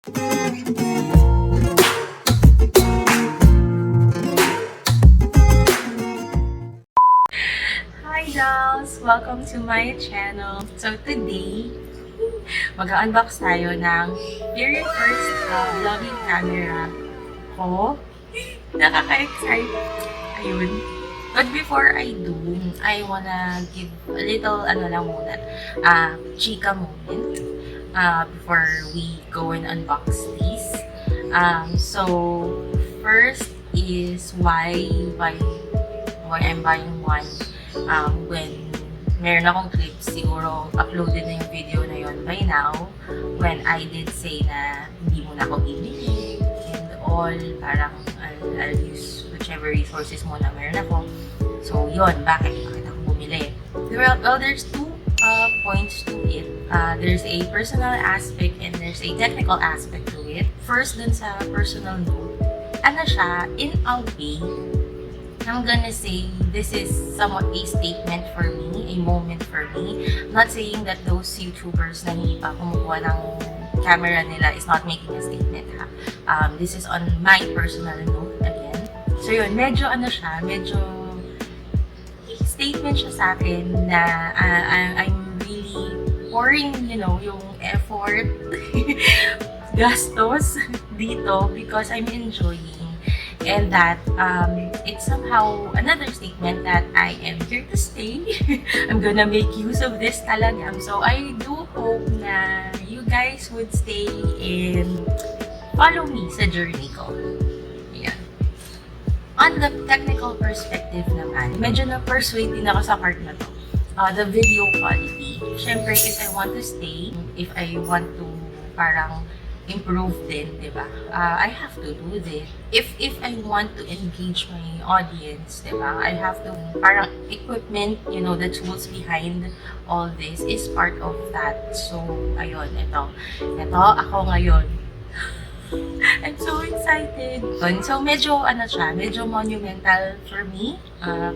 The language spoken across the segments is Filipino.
Hi dolls! Welcome to my channel. So today, mag-unbox tayo ng very first vlogging camera ko. Nakaka-excite. Ayun. But before I do, I wanna give a little, chika moment before we go and unbox these. So, first is why I'm buying one. When meron akong clips, siguro uploaded na yung video na yon by now. When I did say na hindi mo na ako bibili and all, parang I'll use whichever resources mo na meron ako. So yun, bakit ako bumili? Well, there's two points to it. There's a personal aspect and there's a technical aspect to it. First, dun sa personal note, ano siya, in a way, I'm gonna say this is somewhat a statement for me, a moment for me. I'm not saying that those YouTubers na hindi pa kumukuha ng camera nila is not making a statement, ha. This is on my personal note again. So yun, medyo statement siya sa akin na I'm really pouring, yung effort, gastos dito because I'm enjoying. And that it's somehow another statement that I am here to stay. I'm gonna make use of this talaga. So I do hope na you guys would stay and follow me sa journey ko. Ayan. On the technical perspective naman, medyo na-persuade din ako sa part na to. The video quality. Siyempre, if I want to stay, if I want to parang improve din, di ba? I have to do this. If I want to engage my audience, di ba? I have to, parang equipment, the tools behind all this is part of that. So, ayun, ito ako ngayon. I'm so excited. So, medyo monumental for me.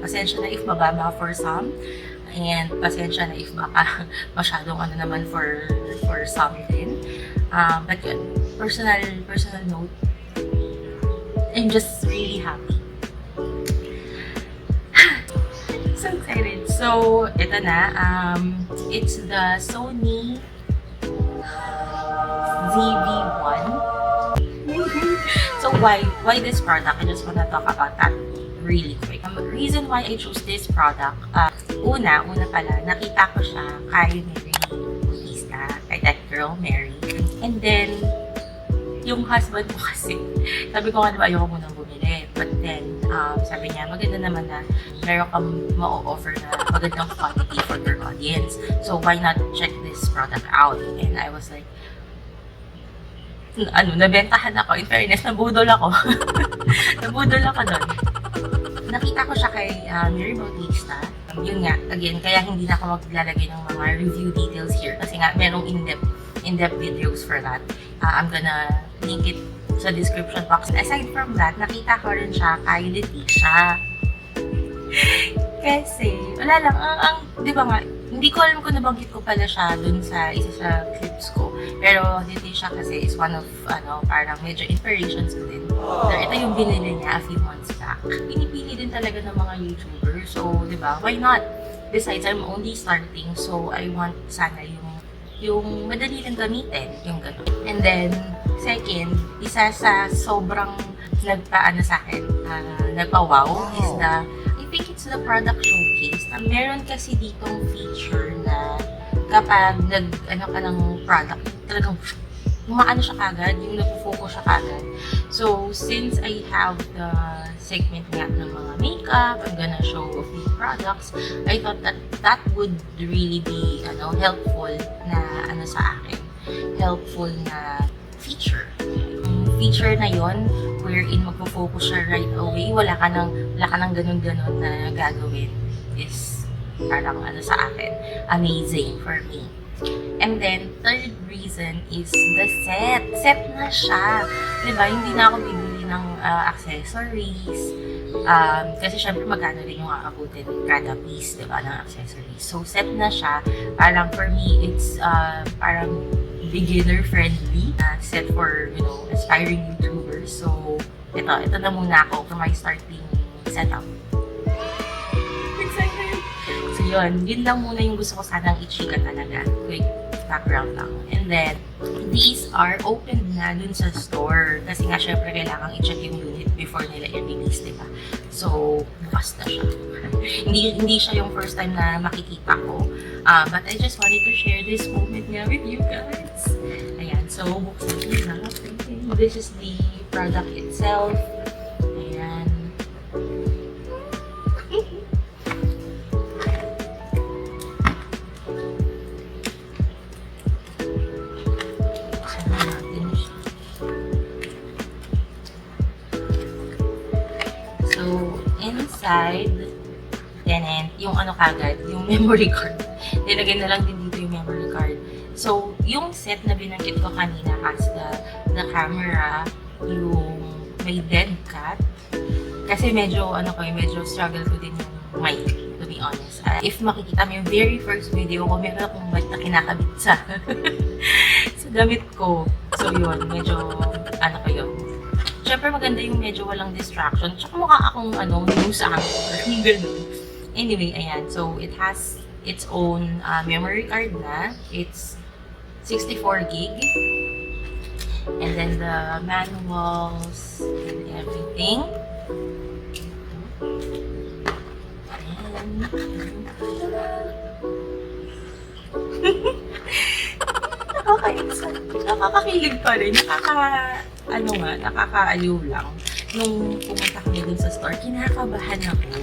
Pasensya na if mababa for some. And pasensya na if baka masyadong naman for some din. But yun, personal note, I'm just really happy. So excited. So, ito na. It's the Sony ZV-1. So why this product? I just wanna talk about that really quick. The reason why I chose this product, una pala, nakita ko siya kay kay that girl, Mary. And then, yung husband ko kasi, sabi ko nga diba, ayoko munang bumili. But then, sabi niya, maganda naman na meron kang ma-offer na magandang quality for your audience. So, why not check this product out? And I was like, nabentahan ako. In fairness, nabudol ako. Nabudol ako doon. Nakita ko siya kay Mary Bautista. Yun nga, again, kaya hindi na ako maglalagay ng mga review details here kasi nga merong in-depth videos for that. I'm gonna link it sa description box. Aside from that, nakita ko rin siya kay Leticia. Kasi, wala lang, di ba nga, hindi ko alam kung nabanggit ko pala siya dun sa isa sa clips ko. Pero Leticia kasi is one of, parang medyo inspirations ko din. So, ito yung binili niya a few months back. Pinipili din talaga ng mga YouTubers. So, di ba, why not? Besides, I'm only starting, so I want sana yung madali lang gamitin, yung gano'n. And then, second, isa sa sobrang sa akin, nagpa-wow is I think it's the product showcase. Meron kasi ditong feature na kapag ka ng product, talagang umaano siya kagad, yung nag-focus siya kagad. So, since I have the segment nga ng mga makeup, I'm gonna show a few products, I thought that would really be helpful na sa akin. Helpful na feature. Yung feature na yon wherein magpo-focus siya right away, wala ka nang ganun-ganun na gagawin is parang sa akin, amazing for me. And then, third reason is the set. Set na siya. Diba? Hindi na ako bibili ng accessories. Kasi syempre magkano din yung aabutin kada piece, diba, ng accessories. So, set na siya. Parang for me, it's parang beginner-friendly, set for, aspiring YouTubers. So, ito na muna ako for my starting setup. Excited! So, yun lang muna yung gusto ko sanang i-chika talaga. Quick background lang. And then, these are open na dun sa store. Kasi nga, syempre, kailangan i-check yung unit before nila i-release, diba? So, bukas na siya. hindi siya yung first time na makikita ko. But I just wanted to share this moment nga with you guys. Ayan, so, buksan ko na. This is the product itself. Ayan. Inside, and yung kagad, yung memory card. Nilagay na lang din dito yung memory card. So, yung set na binanggit ko kanina has the camera, yung may dead cat. Kasi medyo struggle ko din yung mic, to be honest. If makikita mo yung very first video ko, meron akong mic na kinakabit sa damit ko. So, yun, medyo, Siyempre maganda yung medyo walang distraction. Tsaka mukha akong news anchor. Ganun. Anyway, ayan. So, it has its own memory card na. It's 64 gig. And then the manuals and everything. Nakakakilig pa rin. Nakakaaliw lang. Nung pumunta kami dun sa store, kinakabahan ako.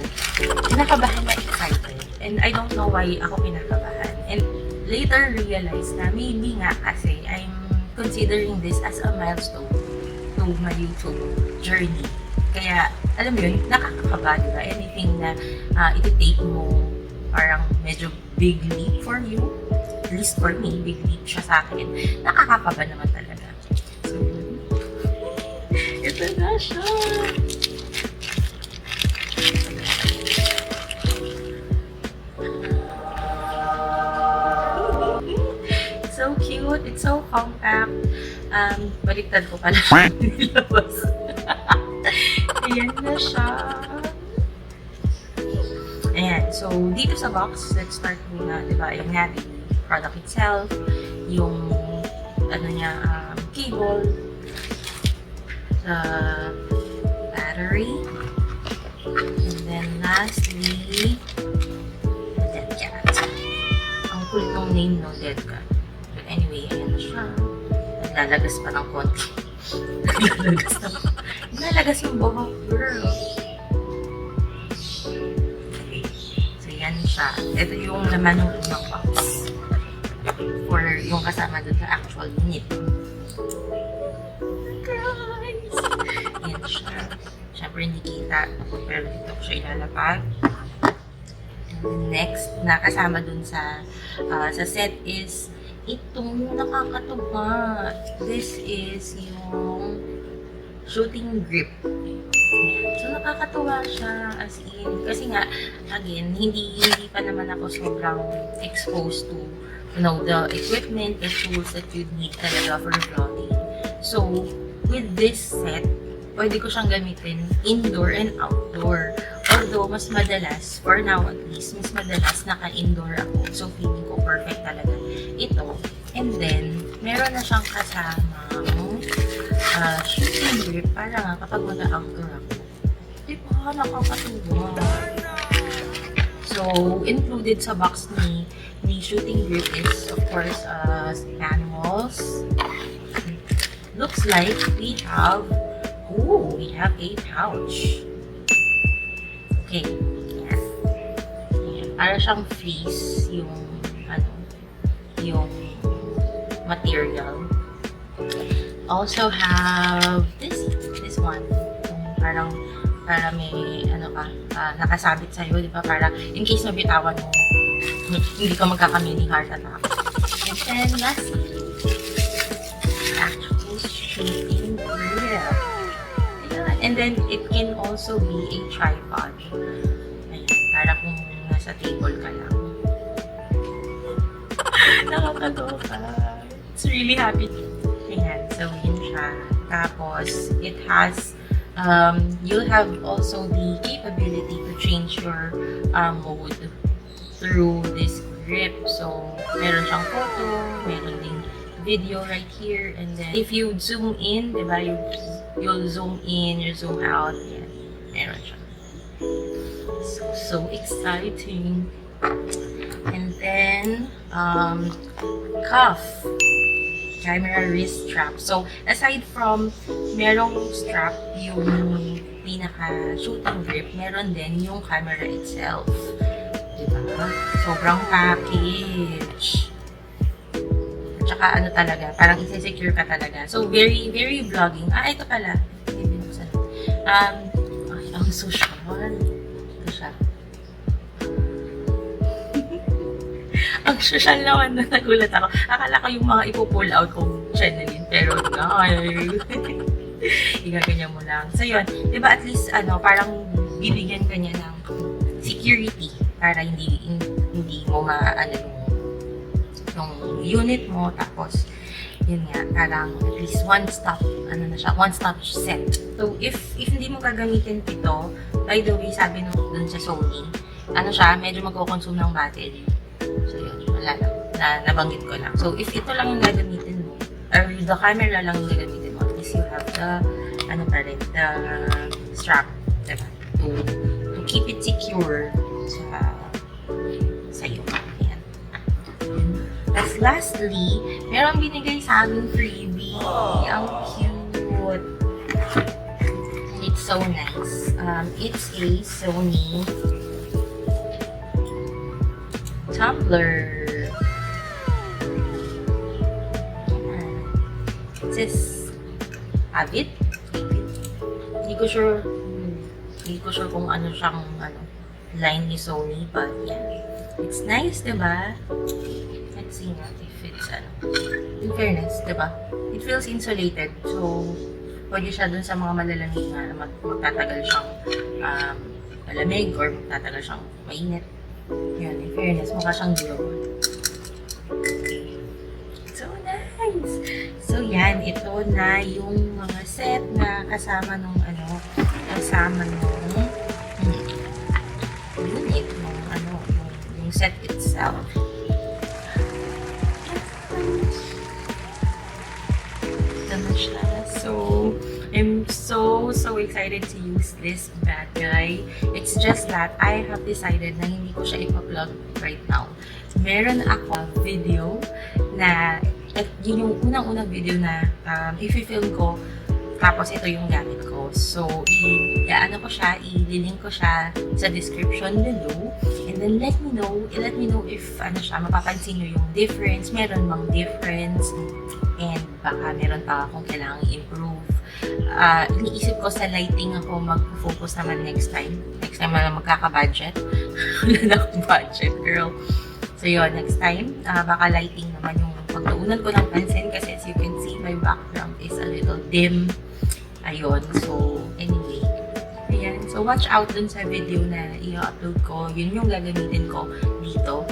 Kinakabahan na excited. And I don't know why ako kinakabahan. And later realized na maybe nga kasi I'm considering this as a milestone to my YouTube journey. Kaya, alam mo yun, nakakakaba, diba? Anything na iti-take mo parang medyo big leap for you. At least for me, big leap siya sa akin. Nakakakaba naman talaga. So, ito na siya. So cute. It's so compact. Baliktad ko pala nilabas. Ayan na siya. Ayan. So, dito sa box, let's start muna, diba? Yung nga, product itself, yung cable, the battery, and then lastly, the dead cat. Ang kulit ng name no, dead cat. But anyway, ayan na siya. Naglalagas pa ng konti. Naglalagas yung buhok, girl. Okay. So, yan siya. Ito yung laman ng unang box. For yung kasama dun sa actual unit. Guys! Yan siya. Siyempre hindi kita. Pero dito ko siya ilalapag. Next na kasama dun sa set is itong nakakatuwa. This is yung shooting grip. So, nakakatuwa siya as in. Kasi nga, again, hindi pa naman ako sobrang exposed to the equipment, the tools that you need talaga for vlogging. So, with this set, pwede ko siyang gamitin indoor and outdoor. Although, mas madalas, for now at least, mas madalas naka-indoor ako. So, feeling ko perfect talaga ito. And then, meron na siyang kasamang shooting grip para nga kapag mag-outdoor ako. Diba, nakakatuwa. So, included sa box ni shooting grip is, of course, manuals. Looks like we have a pouch. Okay. Yan. Yan. Para siyang fleece yung material. Also have this one. Para may nakasabit sa'yo, di ba? Para in case mabitawan mo, hindi ka magkakamini heart attack. And then lastly, actual shooting grip. And then it can also be a tripod. Ayan, para kung nasa table ka lang. Nakakaloka. It's really happy. Ayan, so yun siya. Tapos, it has, you'll have also the capability to change your mode through this grip. So, meron siyang photo, meron ding video right here, and then if you zoom in, diba, you'll zoom in, you zoom out, yan, meron siya. So exciting. And then, cuff, camera wrist strap. So, aside from merong strap, yung pinaka-shooting grip, meron din yung camera itself. Diba? Sobrang package. Tsaka ano talaga, parang isi-secure ka talaga. So, very, very vlogging. Ito pala. Hindi binuksan. Ay, ang social. Ito siya. Ang social naman na nagulat ako. Akala ko yung mga ipo-pull out kong channeling. Pero, no. Igaganyan mo lang. So, yun. Diba, at least, parang bibigyan ka niya ng security para hindi mo yung unit mo. Tapos, yun nga, parang at least one-stop set. So, if hindi mo gagamitin ito, by the way, sabi dun sa Sony, medyo magko-consume ng battery. So, yun, wala lang. Nabanggit ko lang. So, if ito lang yung gagamitin mo, or the camera lang yung gagamitin mo, at least you have the, the strap, diba? To keep it secure sa'yo. Ayan. Tapos, lastly, meron binigay sa amin freebie. Ang cute. It's so nice. It's a Sony tumbler. It says habit. Hindi ko sure kung ano siyang line ni Sony, but yeah. It's nice, diba? Let's see nga if it's in fairness, diba? It feels insulated. So, pwede siya dun sa mga malalamig na magtatagal siyang malamig or magtatagal siyang mainit. Yan, in fairness, mukha siyang glue. So nice! So yan, ito na yung mga set na kasama nung unit, yung set itself. Ito na siya. So, I'm so excited to use this bad guy. It's just that I have decided na hindi ko siya ipa-vlog right now. Meron ako video na, yun yung unang-unang video na i-film ko, tapos ito yung gamit ko. So, i-link ko siya sa description below. And then let me know if mapapansin nyo yung difference, meron bang difference, and baka meron pa akong kailangang i-improve. Iniisip ko sa lighting ako mag-focus naman next time na magkaka-budget. Wala na akong budget, girl. So yun, next time, baka lighting naman yung pagtuunan ko ng pansin kasi as you can see, my background is a little dim. Ayun, so anyway. Ayan, so watch out dun sa video na i-upload ko. Yun yung gagamitin ko dito.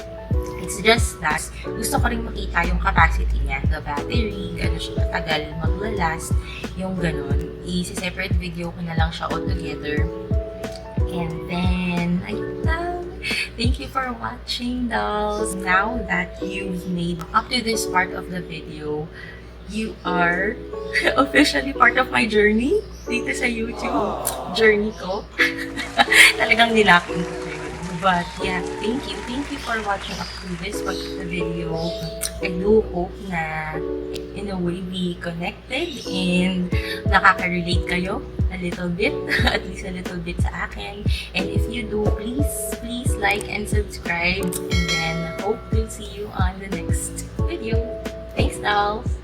It's just that, gusto ko rin makita yung capacity niya, the battery, gano'n siya katagal, maglalast, yung gano'n. I-separate video ko na lang siya all together. And then, ayun lang. Thank you for watching, dolls. Now that you've made up to this part of the video, you are officially part of my journey dito sa YouTube. Journey ko. Talagang nilapin ko kayo. But yeah, thank you for watching up to this part of the video. I do hope na in a way we connected and nakaka-relate kayo a little bit, at least a little bit sa akin. And if you do, please like and subscribe, and then hope to see you on the next video. Thanks, dolls!